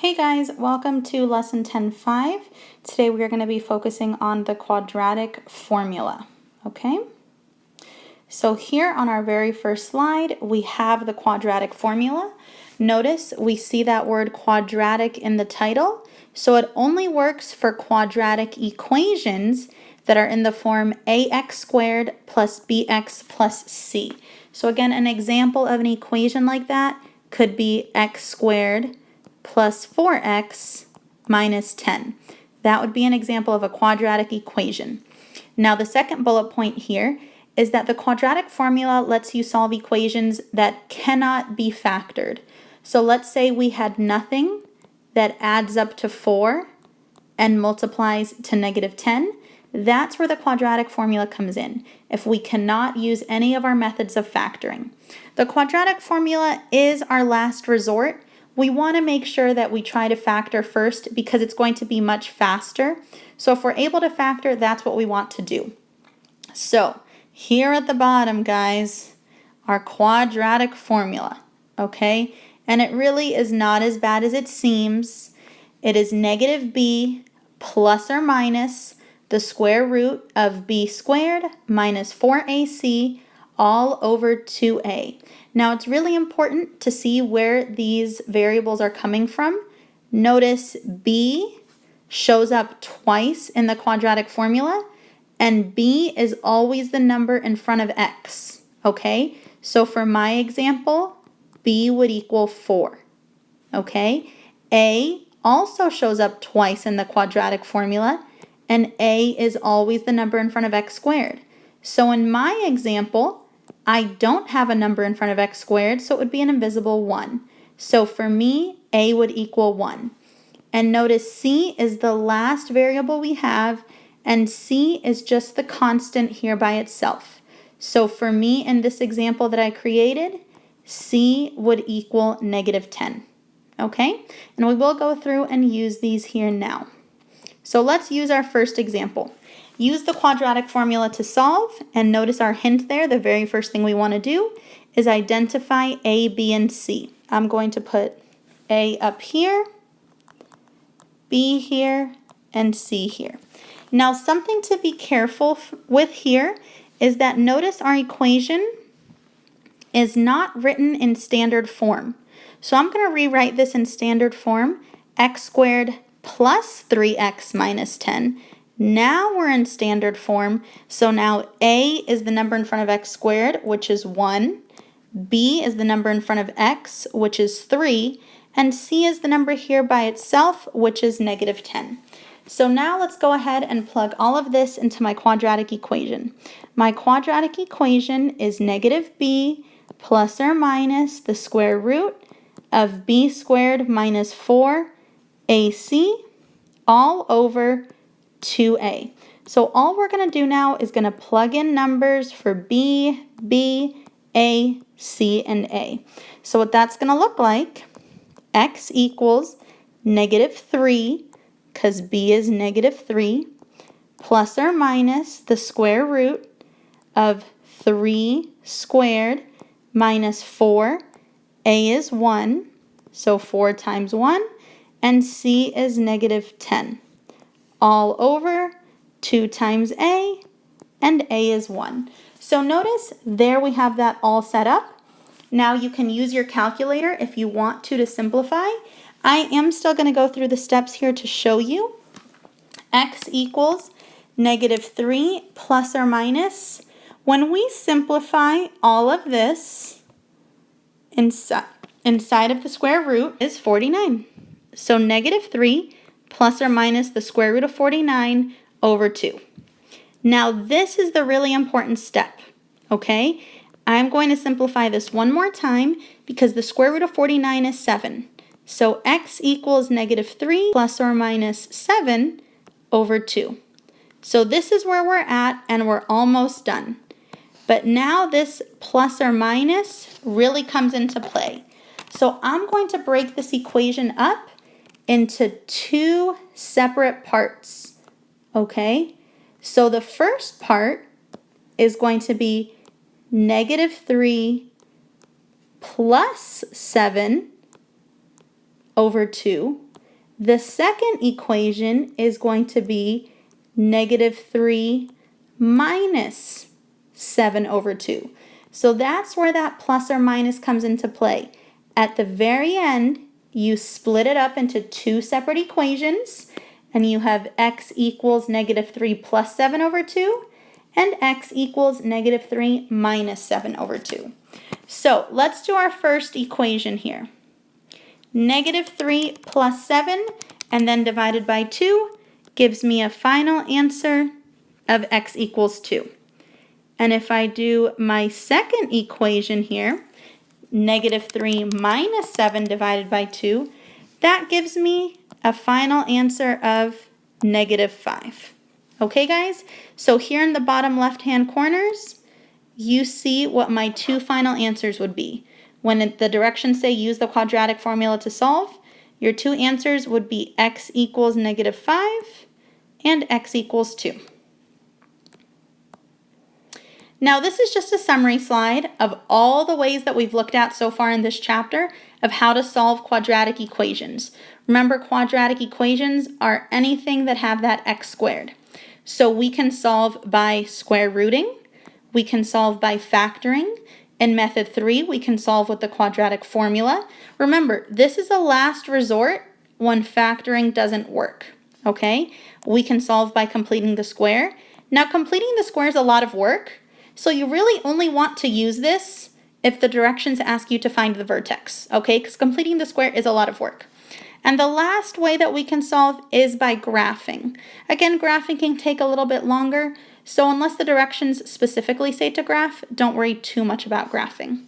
Hey guys, welcome to lesson 10.5. Today we are going to be focusing on the quadratic formula, okay? So here on our very first slide, we have the quadratic formula. Notice we see that word quadratic in the title, so it only works for quadratic equations that are in the form ax squared plus bx plus c. So again, an example of an equation like that could be x squared plus 4x minus 10. That would be an example of a quadratic equation. Now the second bullet point here is that the quadratic formula lets you solve equations that cannot be factored. So let's say we had nothing that adds up to 4 and multiplies to negative 10. That's where the quadratic formula comes in, if we cannot use any of our methods of factoring. The quadratic formula is our last resort. We want to make sure that we try to factor first because it's going to be much faster. So if we're able to factor, that's what we want to do. So here at the bottom, guys, our quadratic formula, okay? And it really is not as bad as it seems. It is negative b plus or minus the square root of b squared minus 4ac all over 2a. Now it's really important to see where these variables are coming from. Notice b shows up twice in the quadratic formula, and b is always the number in front of x, okay? So for my example, b would equal 4, okay? A also shows up twice in the quadratic formula, and a is always the number in front of x squared. So in my example, I don't have a number in front of x squared, so it would be an invisible 1. So for me, a would equal 1. And notice c is the last variable we have, and c is just the constant here by itself. So for me, in this example that I created, c would equal negative 10. Okay? And we will go through and use these here now. So let's use our first example. Use the quadratic formula to solve, and notice our hint there. The very first thing we want to do is identify a, b, and c. I'm going to put a up here, b here, and c here. Now something to be careful with here is that notice our equation is not written in standard form. So I'm going to rewrite this in standard form, x squared plus 3x minus 10. Now we're in standard form, so now a is the number in front of x squared, which is 1, b is the number in front of x, which is 3, and c is the number here by itself, which is negative 10. So now let's go ahead and plug all of this into my quadratic equation. My quadratic equation is negative b plus or minus the square root of b squared minus 4ac all over 2a. So all we're going to do now is going to plug in numbers for b, a, c, and a. So what that's going to look like, x equals negative 3, because b is negative 3, plus or minus the square root of 3 squared minus 4. A is 1, so 4 times 1, and c is negative 10. All over 2 times a, and a is 1. So notice there we have that all set up. Now you can use your calculator if you want to simplify. I am still going to go through the steps here to show you. X equals negative 3 plus or minus. When we simplify all of this, inside of the square root is 49. So negative 3 plus or minus the square root of 49 over 2. Now this is the really important step, okay? I'm going to simplify this one more time because the square root of 49 is 7. So x equals negative 3 plus or minus 7 over 2. So this is where we're at, and we're almost done. But now this plus or minus really comes into play. So I'm going to break this equation up into 2 separate parts, okay? So the first part is going to be negative 3 plus 7 over 2. The second equation is going to be negative 3 minus 7 over 2. So that's where that plus or minus comes into play. At the very end, you split it up into two separate equations, and you have x equals negative 3 plus 7 over 2, and x equals negative 3 minus 7 over 2. So let's do our first equation here. Negative 3 plus 7, and then divided by 2, gives me a final answer of x equals 2. And if I do my second equation here, negative 3 minus 7 divided by 2, that gives me a final answer of negative 5. Okay, guys? So here in the bottom left-hand corners, you see what my two final answers would be. When the directions say use the quadratic formula to solve, your two answers would be x equals negative 5 and x equals 2. Now this is just a summary slide of all the ways that we've looked at so far in this chapter of how to solve quadratic equations. Remember, quadratic equations are anything that have that x squared. So we can solve by square rooting, we can solve by factoring. In method 3, we can solve with the quadratic formula. Remember, this is a last resort when factoring doesn't work, okay? We can solve by completing the square. Now, completing the square is a lot of work, so you really only want to use this if the directions ask you to find the vertex, okay? Because completing the square is a lot of work. And the last way that we can solve is by graphing. Again, graphing can take a little bit longer, so unless the directions specifically say to graph, don't worry too much about graphing.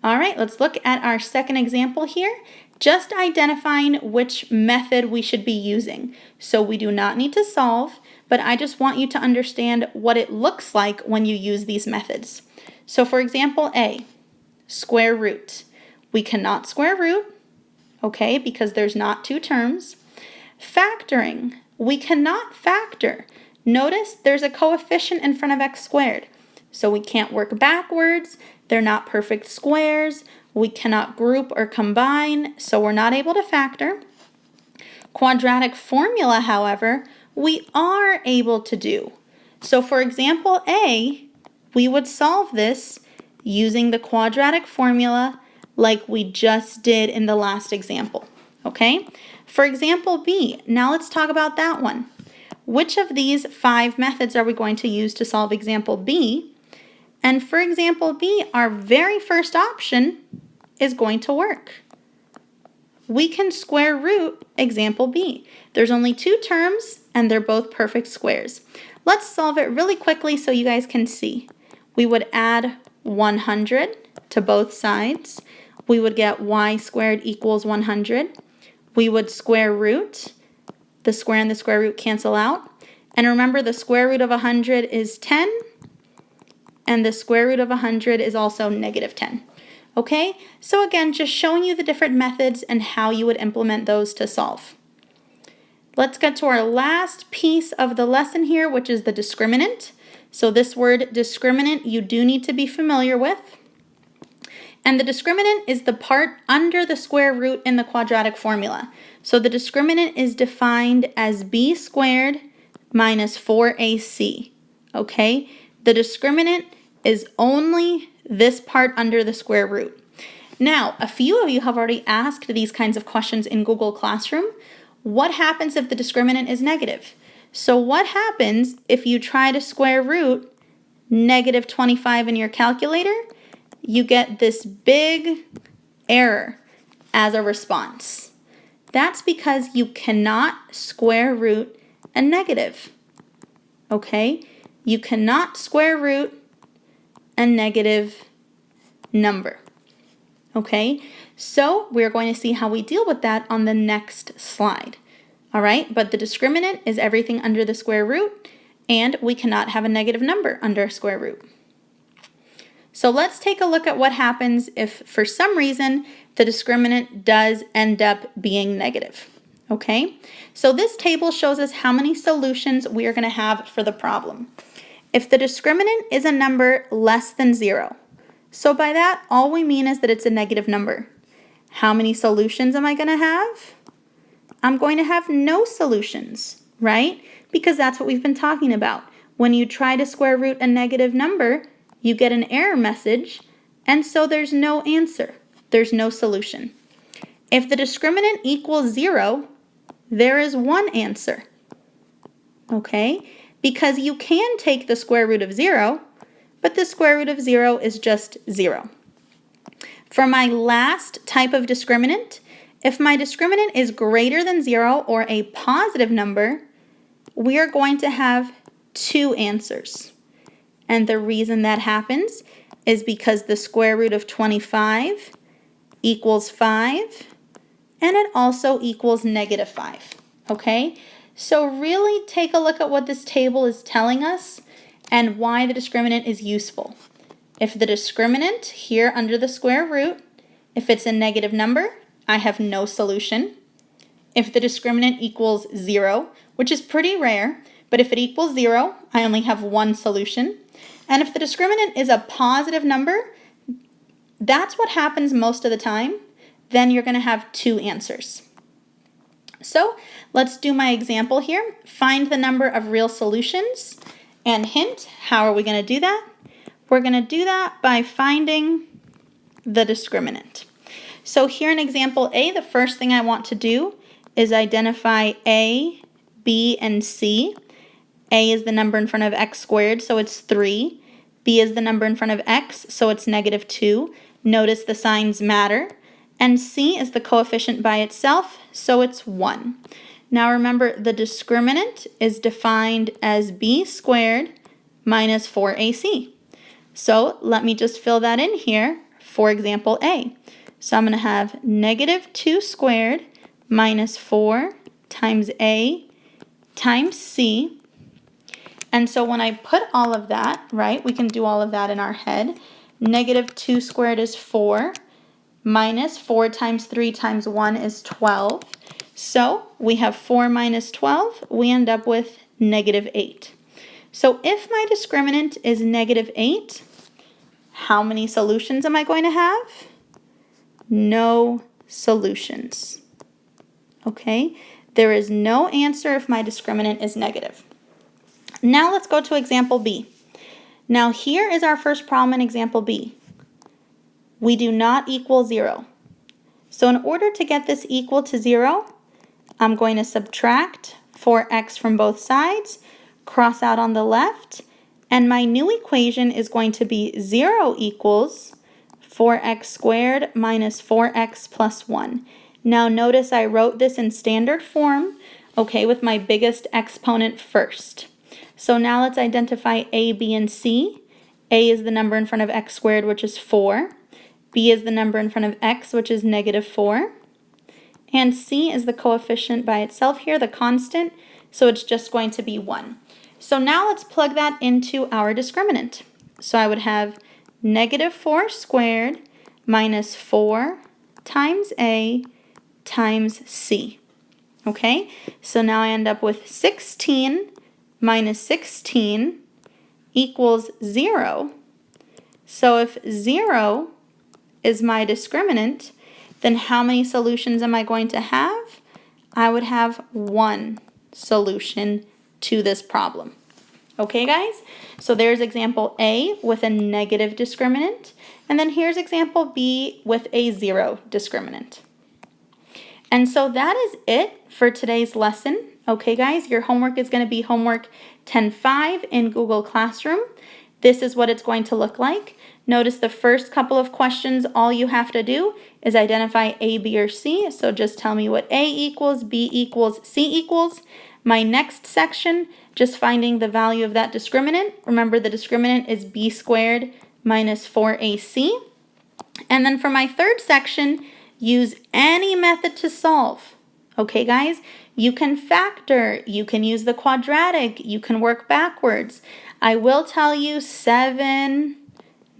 All right, let's look at our second example here, just identifying which method we should be using. So we do not need to solve, but I just want you to understand what it looks like when you use these methods. So for example A, square root. We cannot square root, okay, because there's not two terms. Factoring, we cannot factor. Notice there's a coefficient in front of x squared, so we can't work backwards. They're not perfect squares. We cannot group or combine, so we're not able to factor. Quadratic formula, however, we are able to do. So for example A, we would solve this using the quadratic formula like we just did in the last example, okay? For example B, now let's talk about that one. Which of these 5 methods are we going to use to solve example B? And for example B, our very first option is going to work. We can square root example B. There's only 2 terms and they're both perfect squares. Let's solve it really quickly so you guys can see. We would add 100 to both sides. We would get y squared equals 100. We would square root. The square and the square root cancel out. And remember, the square root of 100 is 10, and the square root of 100 is also negative 10. Okay, so again, just showing you the different methods and how you would implement those to solve. Let's get to our last piece of the lesson here, which is the discriminant. So this word discriminant you do need to be familiar with. And the discriminant is the part under the square root in the quadratic formula. So the discriminant is defined as b squared minus 4ac, okay? The discriminant is only this part under the square root. Now, a few of you have already asked these kinds of questions in Google Classroom. What happens if the discriminant is negative? So what happens if you try to square root negative 25 in your calculator? You get this big error as a response. That's because you cannot square root a negative, okay? You cannot square root a negative number, okay? So we're going to see how we deal with that on the next slide, all right? But the discriminant is everything under the square root, and we cannot have a negative number under a square root. So let's take a look at what happens if, for some reason, the discriminant does end up being negative, okay? So this table shows us how many solutions we are going to have for the problem. If the discriminant is a number less than 0, so by that, all we mean is that it's a negative number. how many solutions am I going to have? I'm going to have no solutions, right? Because that's what we've been talking about. When you try to square root a negative number, you get an error message, and so there's no answer. There's no solution. If the discriminant equals 0, there is one answer, okay? Because you can take the square root of 0, but the square root of 0 is just 0. For my last type of discriminant, if my discriminant is greater than 0 or a positive number, we are going to have two answers. And the reason that happens is because the square root of 25 equals 5, and it also equals negative 5, okay? So really take a look at what this table is telling us and why the discriminant is useful. If the discriminant here under the square root, if it's a negative number, I have no solution. If the discriminant equals 0, which is pretty rare, but if it equals 0, I only have one solution. And if the discriminant is a positive number, that's what happens most of the time. Then you're going to have two answers. So let's do my example here. Find the number of real solutions. And hint, how are we going to do that? We're going to do that by finding the discriminant. So here in example A, the first thing I want to do is identify A, B, and C. A is the number in front of x squared, so it's 3. B is the number in front of x, so it's negative 2. Notice the signs matter. And C is the coefficient by itself, so it's 1. Now remember, the discriminant is defined as b squared minus 4ac. So let me just fill that in here for example A. So I'm going to have negative 2 squared minus 4 times A times C. And so when I put all of that, right, we can do all of that in our head. Negative 2 squared is 4, minus 4 times 3 times 1 is 12. So we have 4 minus 12, we end up with negative 8. So if my discriminant is negative 8, how many solutions am I going to have? No solutions. Okay, there is no answer if my discriminant is negative. Now let's go to example B. Now here is our first problem in example B. We do not equal 0. So in order to get this equal to 0, I'm going to subtract 4x from both sides, cross out on the left, and my new equation is going to be 0 equals 4x squared minus 4x plus 1. Now notice I wrote this in standard form, okay, with my biggest exponent first. So now let's identify A, B, and C. A is the number in front of x squared, which is 4. B is the number in front of x, which is negative 4. And C is the coefficient by itself here, the constant, so it's just going to be 1. So now let's plug that into our discriminant. So I would have negative 4 squared minus 4 times A times C. Okay, so now I end up with 16 minus 16 equals 0. So if 0 is my discriminant, then how many solutions am I going to have? I would have one solution to this problem. Okay, guys? So there's example A with a negative discriminant, and then here's example B with a 0 discriminant. And so that is it for today's lesson. Okay, guys, your homework is going to be homework 10.5 in Google Classroom. This is what it's going to look like. Notice the first couple of questions, all you have to do is identify A, B, or C. So just tell me what A equals, B equals, C equals. My next section, just finding the value of that discriminant. Remember, the discriminant is b squared minus 4ac. And then for my third section, use any method to solve. Okay, guys? You can factor, you can use the quadratic, you can work backwards. I will tell you 7,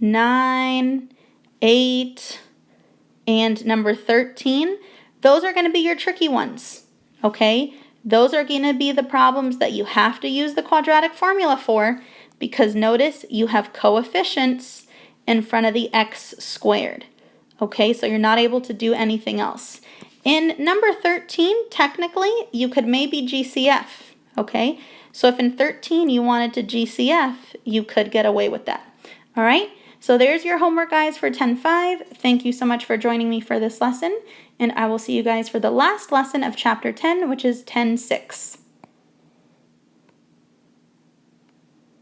9, 8, and number 13, those are going to be your tricky ones, okay? Those are going to be the problems that you have to use the quadratic formula for, because notice you have coefficients in front of the x squared. Okay, so you're not able to do anything else. In number 13, technically, you could maybe GCF, okay? So if in 13 you wanted to GCF, you could get away with that. All right, so there's your homework, guys, for 10.5. Thank you so much for joining me for this lesson, and I will see you guys for the last lesson of Chapter 10, which is 10.6.